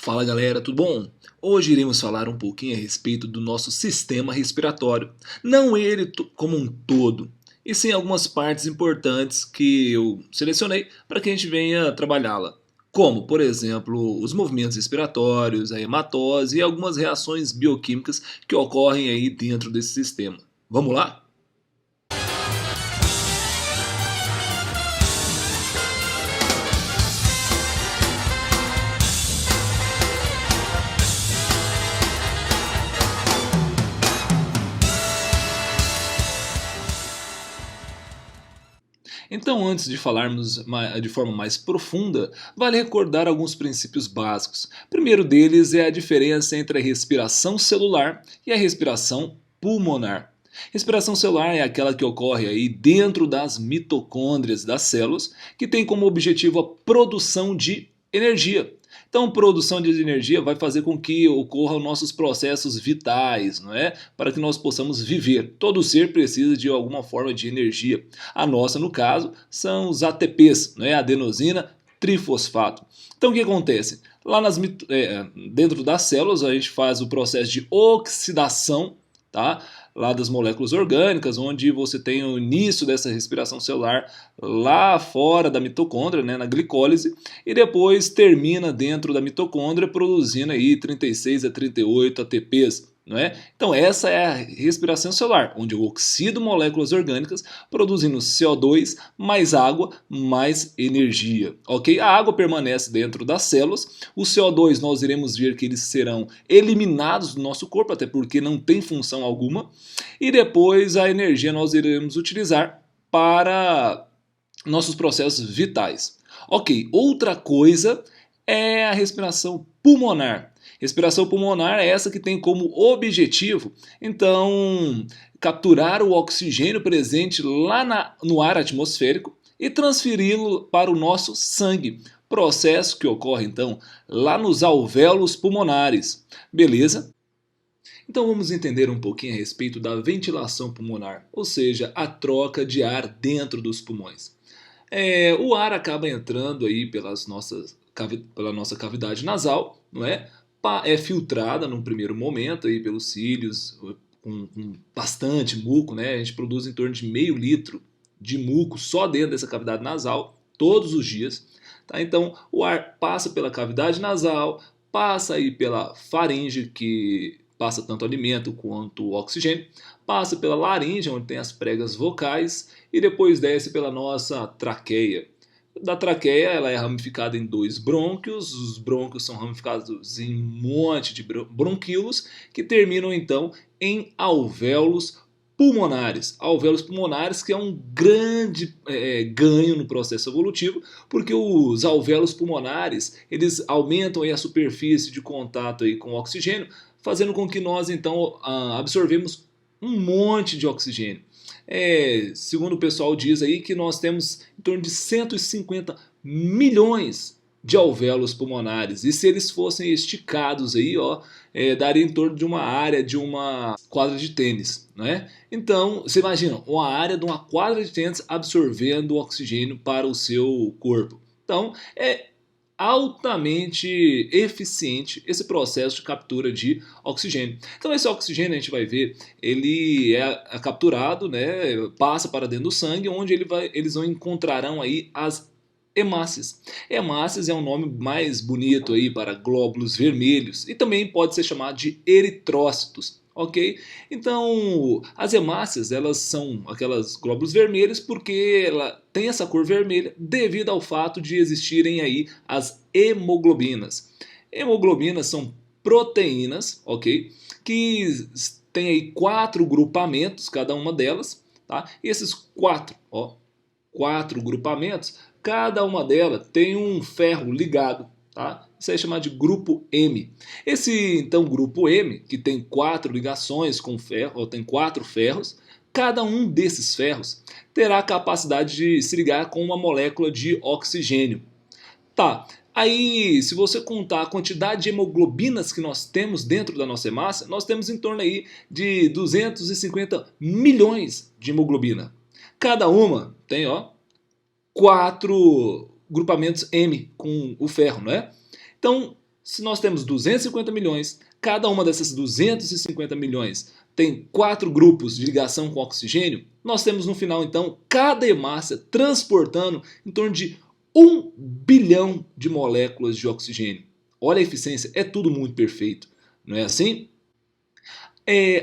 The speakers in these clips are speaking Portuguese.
Fala galera, tudo bom? Hoje iremos falar um pouquinho a respeito do nosso sistema respiratório. Não ele como um todo, e sim algumas partes importantes que eu selecionei para que a gente venha trabalhá-la. Como, por exemplo, os movimentos respiratórios, a hematose e algumas reações bioquímicas que ocorrem aí dentro desse sistema. Vamos lá? Então, antes de falarmos de forma mais profunda, vale recordar alguns princípios básicos. O primeiro deles é a diferença entre a respiração celular e a respiração pulmonar. Respiração celular é aquela que ocorre aí dentro das mitocôndrias das células, que tem como objetivo a produção de energia. Então, produção de energia vai fazer com que ocorram nossos processos vitais, não é? Para que nós possamos viver. Todo ser precisa de alguma forma de energia. A nossa, no caso, são os ATPs, não é? Adenosina trifosfato. Então, o que acontece? Lá dentro das células, a gente faz o processo de oxidação, tá? Lá das moléculas orgânicas, onde você tem o início dessa respiração celular lá fora da mitocôndria, né, na glicólise, e depois termina dentro da mitocôndria produzindo aí 36 a 38 ATPs. Não é? Então essa é a respiração celular, onde eu oxido moléculas orgânicas produzindo CO2 mais água mais energia. Ok? A água permanece dentro das células, o CO2 nós iremos ver que eles serão eliminados do nosso corpo, até porque não tem função alguma, e depois a energia nós iremos utilizar para nossos processos vitais. Ok, outra coisa é a respiração pulmonar. Respiração pulmonar é essa que tem como objetivo, então, capturar o oxigênio presente lá no ar atmosférico e transferi-lo para o nosso sangue. Processo que ocorre, então, lá nos alvéolos pulmonares. Beleza? Então vamos entender um pouquinho a respeito da ventilação pulmonar, ou seja, a troca de ar dentro dos pulmões. O ar acaba entrando aí pela nossa cavidade nasal, não é? É filtrada num primeiro momento aí pelos cílios, com bastante muco, né? A gente produz em torno de meio litro de muco só dentro dessa cavidade nasal, todos os dias. Tá? Então o ar passa pela cavidade nasal, passa aí pela faringe, que passa tanto alimento quanto oxigênio, passa pela laringe, onde tem as pregas vocais, e depois desce pela nossa traqueia. Da traqueia, ela é ramificada em dois brônquios, os brônquios são ramificados em um monte de bronquíolos, que terminam então em alvéolos pulmonares. Alvéolos pulmonares, que é um grande ganho no processo evolutivo, porque os alvéolos pulmonares, eles aumentam aí a superfície de contato aí com o oxigênio, fazendo com que nós então absorvemos um monte de oxigênio. Segundo o pessoal diz aí que nós temos em torno de 150 milhões de alvéolos pulmonares, e se eles fossem esticados aí, daria em torno de uma área de uma quadra de tênis, né? Então você imagina uma área de uma quadra de tênis absorvendo oxigênio para o seu corpo. Então é altamente eficiente esse processo de captura de oxigênio. Então esse oxigênio, a gente vai ver, ele é capturado, né, passa para dentro do sangue, onde eles encontrarão aí as hemácias. Hemácias é um nome mais bonito aí para glóbulos vermelhos, e também pode ser chamado de eritrócitos. Ok? Então, as hemácias, elas são aquelas glóbulos vermelhos porque ela tem essa cor vermelha devido ao fato de existirem aí as hemoglobinas. Hemoglobinas são proteínas, ok? Que tem aí 4 grupamentos, cada uma delas, tá? E esses quatro grupamentos, cada uma delas tem um ferro ligado, tá? Isso é chamado de grupo M. Esse então grupo M, que tem 4 ligações com ferro, ou tem 4 ferros, cada um desses ferros terá a capacidade de se ligar com uma molécula de oxigênio. Tá, aí se você contar a quantidade de hemoglobinas que nós temos dentro da nossa hemácia, nós temos em torno aí de 250 milhões de hemoglobina. Cada uma tem 4 grupamentos M com o ferro, não é? Então, Se nós temos 250 milhões, cada uma dessas 250 milhões tem 4 grupos de ligação com oxigênio, nós temos no final então cada hemácia transportando em torno de 1 bilhão de moléculas de oxigênio. Olha a eficiência, é tudo muito perfeito, não é assim?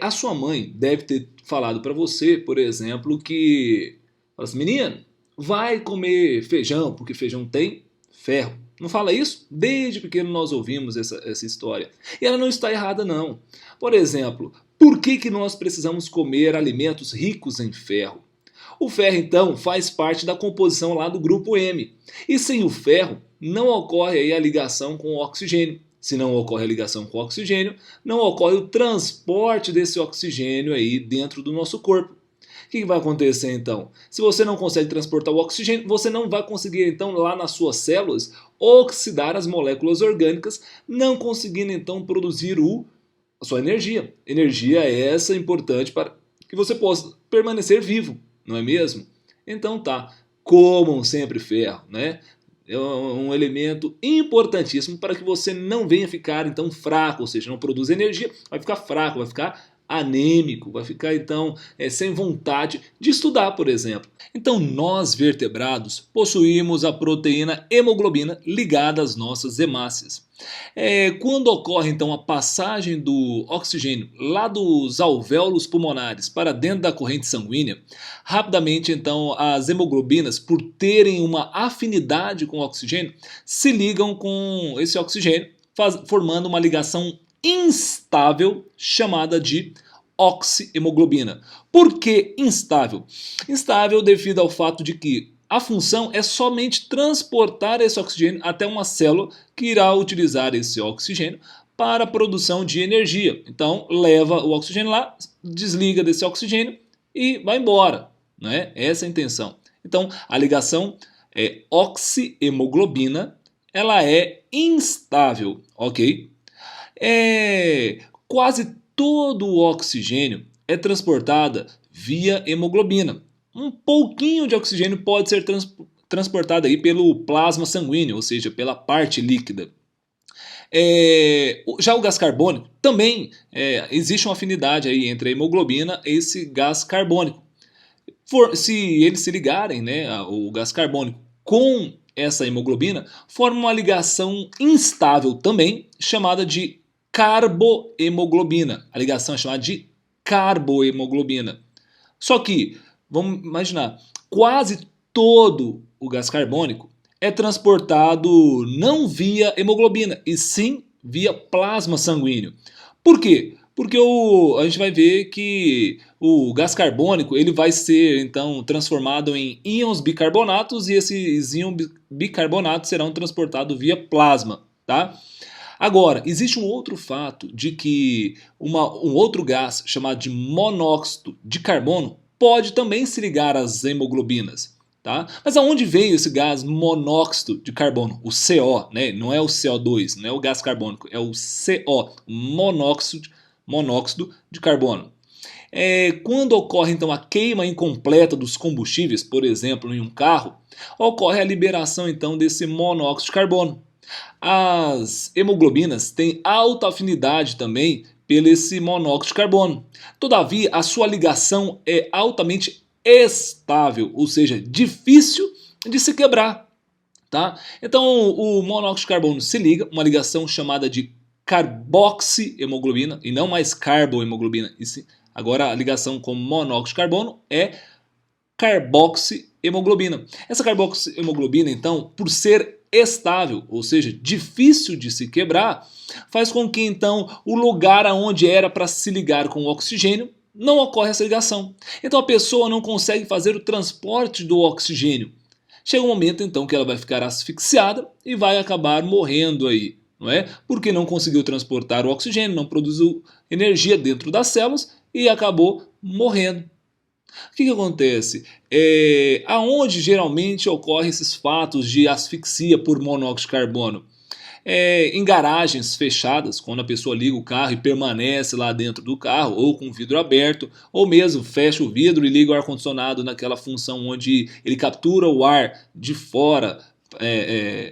A sua mãe deve ter falado para você, por exemplo, que... Fala assim, menino, vai comer feijão, porque feijão tem ferro. Não fala isso? Desde pequeno nós ouvimos essa história. E ela não está errada não. Por exemplo, por que nós precisamos comer alimentos ricos em ferro? O ferro então faz parte da composição lá do grupo M. E sem o ferro não ocorre aí a ligação com o oxigênio. Se não ocorre a ligação com o oxigênio, não ocorre o transporte desse oxigênio aí dentro do nosso corpo. O que vai acontecer então? Se você não consegue transportar o oxigênio, você não vai conseguir então lá nas suas células oxidar as moléculas orgânicas, não conseguindo então produzir a sua energia. Energia essa importante para que você possa permanecer vivo, não é mesmo? Então tá, comam sempre ferro, né? É um elemento importantíssimo para que você não venha ficar então fraco, ou seja, não produz energia, vai ficar fraco, vai ficar anêmico, vai ficar então sem vontade de estudar, por exemplo. Então nós vertebrados possuímos a proteína hemoglobina ligada às nossas hemácias. Quando ocorre então a passagem do oxigênio lá dos alvéolos pulmonares para dentro da corrente sanguínea, rapidamente então as hemoglobinas, por terem uma afinidade com o oxigênio, se ligam com esse oxigênio, formando uma ligação instável chamada de oxihemoglobina. Por que instável? Instável devido ao fato de que a função é somente transportar esse oxigênio até uma célula que irá utilizar esse oxigênio para a produção de energia. Então leva o oxigênio lá, desliga desse oxigênio e vai embora, né? Essa é a intenção. Então a ligação oxihemoglobina, ela é instável, ok? Quase todo o oxigênio é transportado via hemoglobina. Um pouquinho de oxigênio pode ser transportado aí pelo plasma sanguíneo, ou seja, pela parte líquida. Já o gás carbônico, também existe uma afinidade aí entre a hemoglobina e esse gás carbônico. Se eles se ligarem, né, o gás carbônico com essa hemoglobina, forma uma ligação instável também, chamada de carbohemoglobina. A ligação é chamada de carbohemoglobina. Só que, vamos imaginar, quase todo o gás carbônico é transportado não via hemoglobina, e sim via plasma sanguíneo. Por quê? Porque a gente vai ver que o gás carbônico ele vai ser então transformado em íons bicarbonatos e esses íons bicarbonatos serão transportados via plasma, tá? Agora, existe um outro fato de que um outro gás chamado de monóxido de carbono pode também se ligar às hemoglobinas. Tá? Mas aonde veio esse gás monóxido de carbono? O CO, né? Não é o CO2, não é o gás carbônico, é o CO, monóxido de carbono. Quando ocorre então a queima incompleta dos combustíveis, por exemplo, em um carro, ocorre a liberação então desse monóxido de carbono. As hemoglobinas têm alta afinidade também pelo esse monóxido de carbono. Todavia, a sua ligação é altamente estável, ou seja, difícil de se quebrar. Tá? Então o monóxido de carbono se liga, uma ligação chamada de carboxihemoglobina, e não mais carbohemoglobina. Agora a ligação com monóxido de carbono é carboxihemoglobina. Essa carboxihemoglobina, então, por ser estável, ou seja, difícil de se quebrar, faz com que então o lugar aonde era para se ligar com o oxigênio não ocorre essa ligação. Então a pessoa não consegue fazer o transporte do oxigênio. Chega um momento então que ela vai ficar asfixiada e vai acabar morrendo aí, não é? Porque não conseguiu transportar o oxigênio, não produziu energia dentro das células e acabou morrendo. O que acontece? Aonde geralmente ocorrem esses fatos de asfixia por monóxido de carbono? Em garagens fechadas, quando a pessoa liga o carro e permanece lá dentro do carro, ou com o vidro aberto, ou mesmo fecha o vidro e liga o ar-condicionado naquela função onde ele captura o ar de fora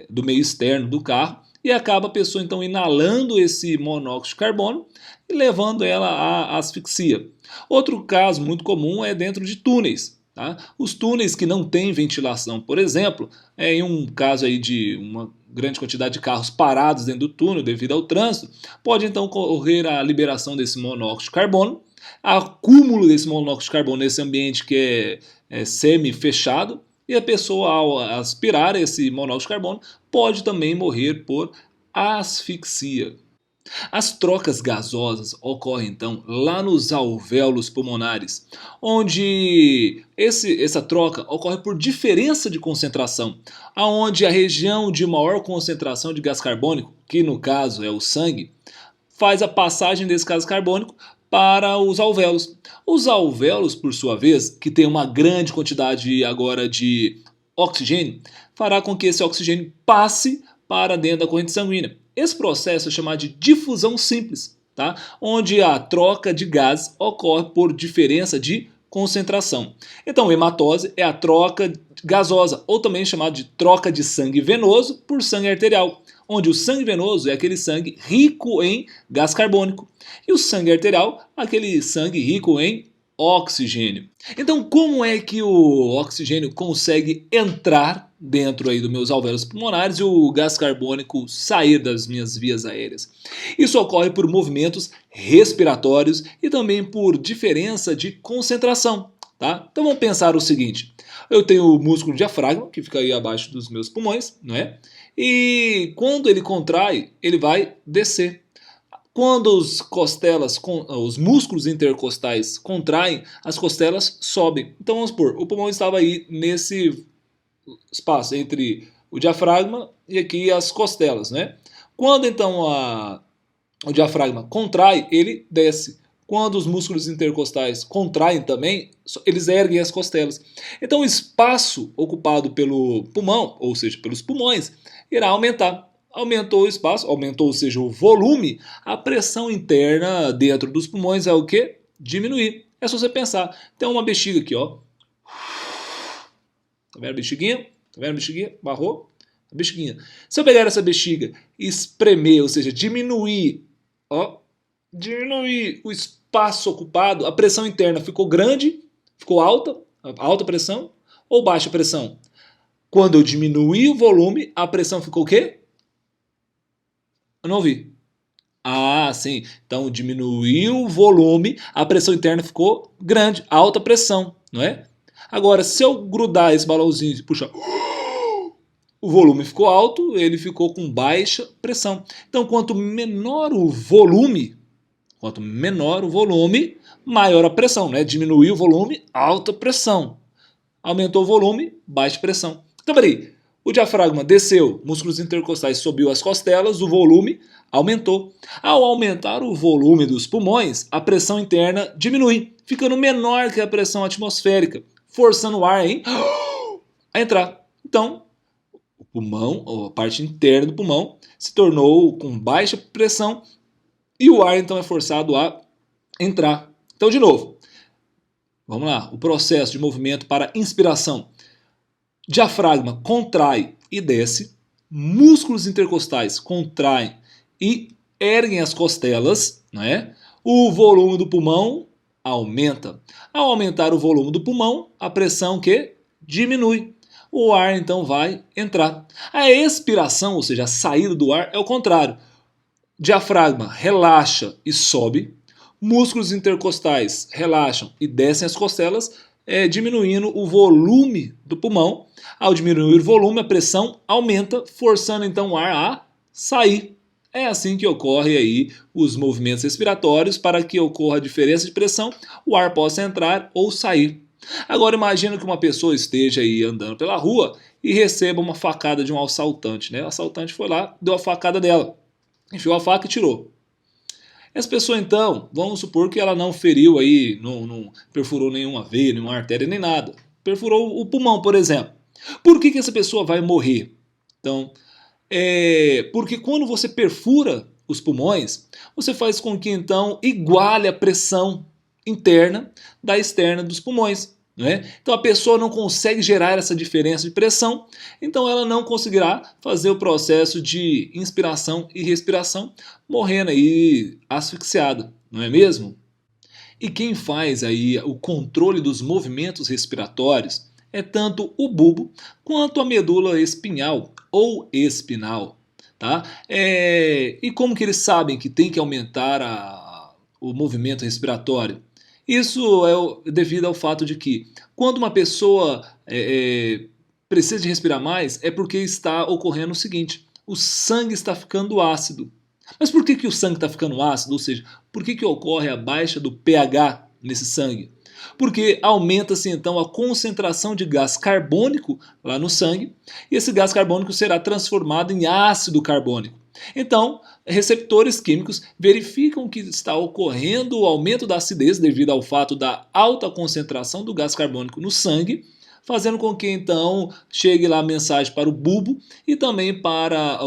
do meio externo do carro e acaba a pessoa então inalando esse monóxido de carbono e levando ela à asfixia. Outro caso muito comum é dentro de túneis. Tá? Os túneis que não têm ventilação, por exemplo, em um caso aí de uma grande quantidade de carros parados dentro do túnel devido ao trânsito, pode então ocorrer a liberação desse monóxido de carbono, acúmulo desse monóxido de carbono nesse ambiente que é semi-fechado, e a pessoa, ao aspirar esse monóxido de carbono, pode também morrer por asfixia. As trocas gasosas ocorrem então lá nos alvéolos pulmonares, onde essa troca ocorre por diferença de concentração, aonde a região de maior concentração de gás carbônico, que no caso é o sangue, faz a passagem desse gás carbônico para os alvéolos. Os alvéolos, por sua vez, que tem uma grande quantidade agora de oxigênio, fará com que esse oxigênio passe para dentro da corrente sanguínea. Esse processo é chamado de difusão simples, tá? Onde a troca de gases ocorre por diferença de concentração. Então, hematose é a troca gasosa, ou também chamado de troca de sangue venoso por sangue arterial, onde o sangue venoso é aquele sangue rico em gás carbônico e o sangue arterial, aquele sangue rico em oxigênio. Então, como é que o oxigênio consegue entrar dentro aí dos meus alvéolos pulmonares e o gás carbônico sair das minhas vias aéreas? Isso ocorre por movimentos respiratórios e também por diferença de concentração, tá? Então vamos pensar o seguinte: eu tenho o músculo diafragma, que fica aí abaixo dos meus pulmões, não é? E quando ele contrai, ele vai descer. Quando os músculos intercostais contraem, as costelas sobem. Então vamos supor, o pulmão estava aí nesse espaço entre o diafragma e aqui as costelas, né? Quando então o diafragma contrai, ele desce. Quando os músculos intercostais contraem também, eles erguem as costelas. Então o espaço ocupado pelo pulmão, ou seja, pelos pulmões, irá aumentar. Aumentou o espaço, aumentou, ou seja, o volume, a pressão interna dentro dos pulmões é o quê? Diminuir. É só você pensar. Tem uma bexiga aqui, ó. Tá vendo a bexiguinha? Tá vendo a bexiguinha? Barrou? A bexiguinha. Se eu pegar essa bexiga e espremer, ou seja, diminuir, ó, diminuir o espaço ocupado, a pressão interna ficou grande, ficou alta, alta pressão, ou baixa pressão? Quando eu diminuí o volume, a pressão ficou o quê? Eu não ouvi. Ah, sim. Então diminuiu o volume, a pressão interna ficou grande, alta pressão, não é? Agora, se eu grudar esse balãozinho e puxar, o volume ficou alto, ele ficou com baixa pressão. Então, quanto menor o volume, maior a pressão, né? Diminuiu o volume, alta pressão. Aumentou o volume, baixa pressão. Então, peraí. O diafragma desceu, músculos intercostais subiu as costelas, o volume aumentou. Ao aumentar o volume dos pulmões, a pressão interna diminui, ficando menor que a pressão atmosférica, forçando o ar a entrar. Então, o pulmão, ou a parte interna do pulmão, se tornou com baixa pressão e o ar então é forçado a entrar. Então, de novo, vamos lá, o processo de movimento para inspiração. Diafragma contrai e desce, músculos intercostais contraem e erguem as costelas, né? O volume do pulmão aumenta. Ao aumentar o volume do pulmão, a pressão que diminui. O ar então vai entrar. A expiração, ou seja, a saída do ar, é o contrário. Diafragma relaxa e sobe, músculos intercostais relaxam e descem as costelas, diminuindo o volume do pulmão. Ao diminuir o volume, a pressão aumenta, forçando então o ar a sair. É assim que ocorre aí os movimentos respiratórios. Para que ocorra a diferença de pressão, o ar possa entrar ou sair. Agora imagina que uma pessoa esteja aí andando pela rua e receba uma facada de um assaltante, né? O assaltante foi lá, deu a facada dela, enfiou a faca e tirou. Essa pessoa então, vamos supor que ela não feriu aí, não perfurou nenhuma veia, nenhuma artéria, nem nada. Perfurou o pulmão, por exemplo. Por que essa pessoa vai morrer? Então, porque quando você perfura os pulmões, você faz com que então iguale a pressão interna da externa dos pulmões. né? Então a pessoa não consegue gerar essa diferença de pressão, então ela não conseguirá fazer o processo de inspiração e respiração, morrendo aí asfixiada, não é mesmo? E quem faz aí o controle dos movimentos respiratórios é tanto o bulbo quanto a medula espinhal ou espinal. Tá? E como que eles sabem que tem que aumentar o movimento respiratório? Isso é devido ao fato de que quando uma pessoa precisa de respirar mais, é porque está ocorrendo o seguinte: o sangue está ficando ácido. Mas por que o sangue está ficando ácido? Ou seja, por que ocorre a baixa do pH nesse sangue? Porque aumenta-se então a concentração de gás carbônico lá no sangue, e esse gás carbônico será transformado em ácido carbônico. Então, receptores químicos verificam que está ocorrendo o aumento da acidez devido ao fato da alta concentração do gás carbônico no sangue, fazendo com que então chegue lá a mensagem para o bulbo e também para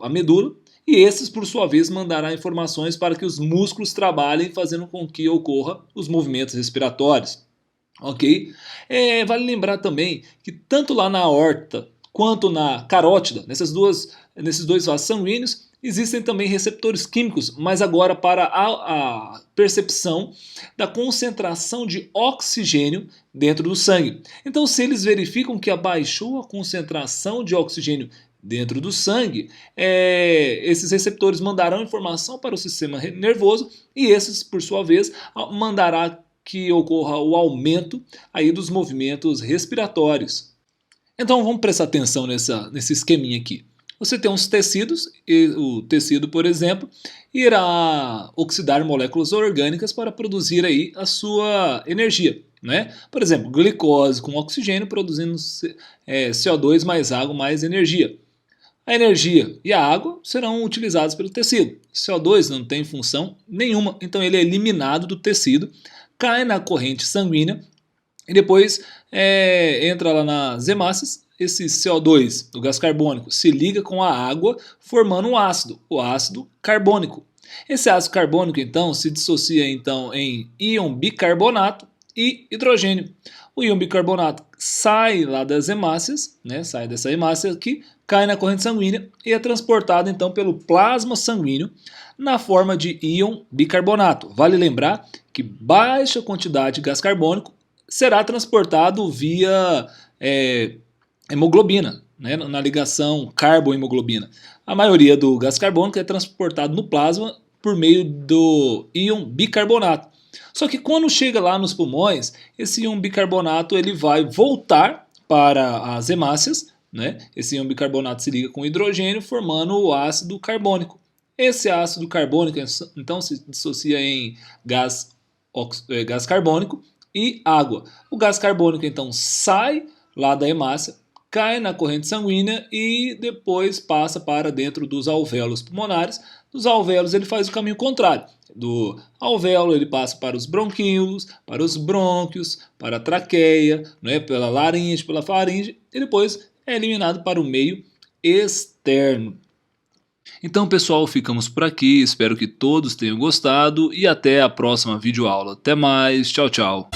a medula, e esses, por sua vez, mandará informações para que os músculos trabalhem, fazendo com que ocorra os movimentos respiratórios. Ok? Vale lembrar também que tanto lá na aorta quanto na carótida, nesses dois vasos sanguíneos, existem também receptores químicos, mas agora para a percepção da concentração de oxigênio dentro do sangue. Então, se eles verificam que abaixou a concentração de oxigênio dentro do sangue, esses receptores mandarão informação para o sistema nervoso, e esses, por sua vez, mandará que ocorra o aumento aí dos movimentos respiratórios. Então vamos prestar atenção nesse esqueminha aqui. Você tem uns tecidos, e o tecido, por exemplo, irá oxidar moléculas orgânicas para produzir aí a sua energia, né? Por exemplo, glicose com oxigênio produzindo CO2 mais água mais energia. A energia e a água serão utilizados pelo tecido. CO2 não tem função nenhuma, então ele é eliminado do tecido, cai na corrente sanguínea e depois entra lá nas hemácias. Esse CO2, o gás carbônico, se liga com a água, formando um ácido, o ácido carbônico. Esse ácido carbônico, então, se dissocia então, em íon bicarbonato e hidrogênio. O íon bicarbonato sai lá das hemácias, né, sai dessa hemácia aqui, cai na corrente sanguínea e é transportado então pelo plasma sanguíneo na forma de íon bicarbonato. Vale lembrar que baixa quantidade de gás carbônico será transportado via hemoglobina, né, na ligação carbo-hemoglobina. A maioria do gás carbônico é transportado no plasma por meio do íon bicarbonato. Só que quando chega lá nos pulmões, esse íon bicarbonato ele vai voltar para as hemácias, né? Esse íon bicarbonato se liga com hidrogênio, formando o ácido carbônico. Esse ácido carbônico então se dissocia em gás carbônico e água. O gás carbônico então sai lá da hemácia, cai na corrente sanguínea e depois passa para dentro dos alvéolos pulmonares. Dos alvéolos ele faz o caminho contrário. Do alvéolo ele passa para os bronquíolos, para os brônquios, para a traqueia, né, pela laringe, pela faringe e depois é eliminado para o meio externo. Então, pessoal, ficamos por aqui. Espero que todos tenham gostado e até a próxima videoaula. Até mais. Tchau, tchau.